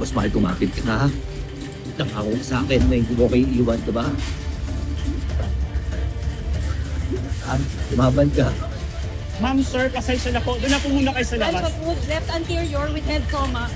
Mas mahal kumapit ka na, ha? Nangako ka sa akin na hindi mo kayo iiwan, diba? Lumaban ka. Ma'am, sir, pasensya na po. Doon na po muna kayo sa labas. Gunshot wound, left anterior with head trauma.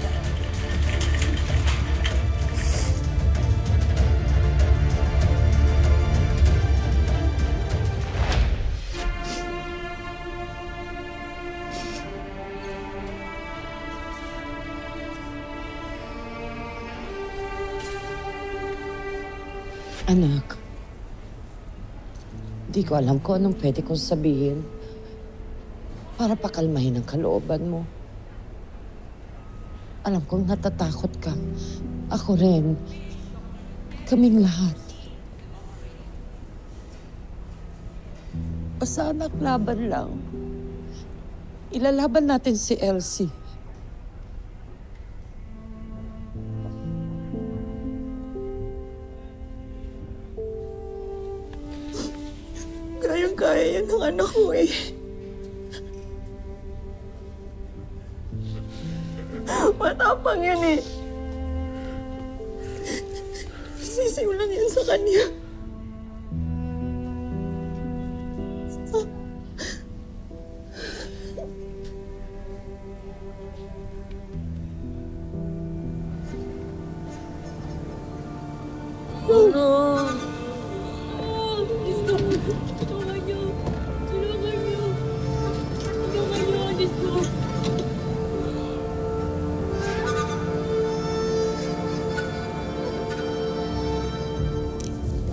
Anak, di ko alam kung anong pwede kong sabihin para pakalmahin ang kalooban mo. Alam kong natatakot ka. Ako rin. Kaming lahat. Basta anak, laban lang. Ilalaban natin si Elsie. Kayang-kaya yan ng anak ko eh. Matapang yan eh. Sisiulan yan sa kanya. Oh no!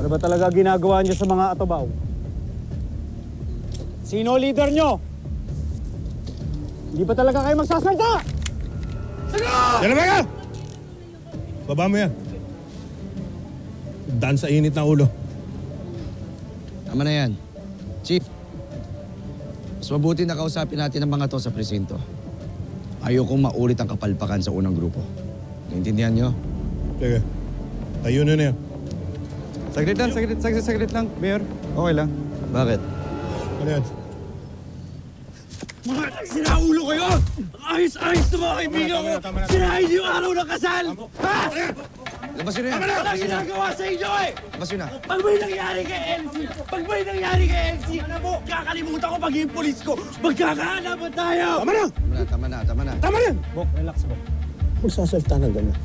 Ano ba talaga ginagawa niyo sa mga atobaw? Sino leader niyo? Hindi ba talaga kayo magsasalta? Yan na ba yan? Baba mo yan. Daan sa init na ulo. Tama na yan. Chief, mas mabuti na kausapin natin ang mga to sa presinto. Ayokong maulit ang kapalpakan sa unang grupo. Naintindihan niyo? Sige. Tayo na yan. Saglit lang, Mayor. Okay lang. Bakit? Ano yan? Mga sinaulo kayo! Ayos-ayos na mga kaibigan ko! Sinahin niyo araw ng kasal! Ha? Labas yun na yan! Wala ginagawa sa inyo eh! Labas yun na! Pag may nangyari kay Elsie, kakalimutan ko maging polis ko, magkakaalaman tayo! Tama na! Tama na! Tama na! Bok, relax, Bok. Magsasalta na gano'n.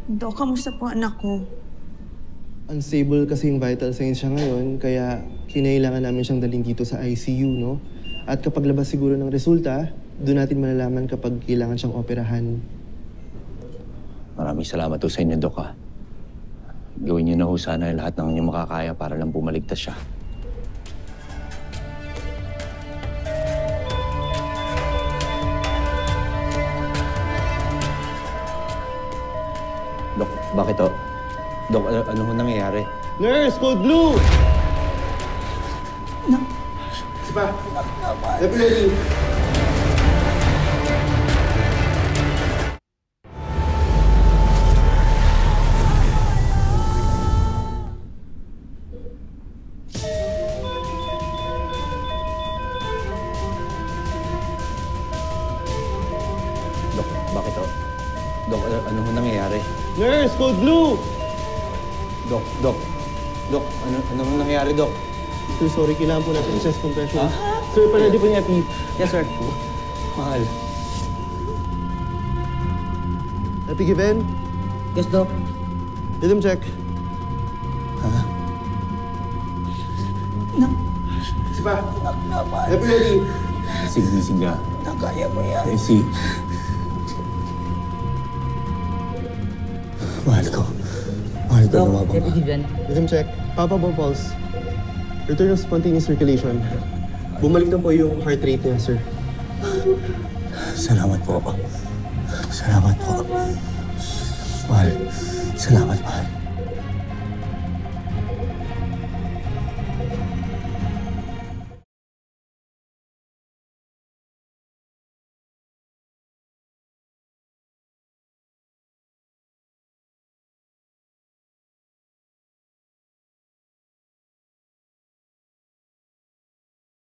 Dok, kamusta po anak ko? Unstable kasi yung vital signs siya ngayon, kaya kinailangan namin siyang dalhin dito sa ICU, no? At kapag labas siguro ng resulta, doon natin malalaman kapag kailangan siyang operahan. Maraming salamat po sa inyo, Dok, ha. Gawin niyo na ho sana lahat ng inyong makakaya para lang pumaligtas siya. Dok, bakit to? Dok, ano ho nangyayari? Nurse! Code Blue! No. Sipa! Definitely! Dok, bakit to? Dok, ano ho nangyayari? Nurse! Code Blue! Dok, ano ho nangyayari, Dok? Sir, sorry, kailangan po natin chest compression. Sir, paladi po niya, Pete. Yes, sir. Mahal. Happy given? Yes, Doc. Rhythm check. No. Sipa! Definitely! Gising ka. Nakaya mo yan. Elsie. Mahal ko. Mahal ko na mabang. Rhythm check. Papa pulse. Return of spontaneous circulation. Bumalik na po yung heart rate niya, sir. Salamat po. Salamat po. Mahal. Salamat, mahal.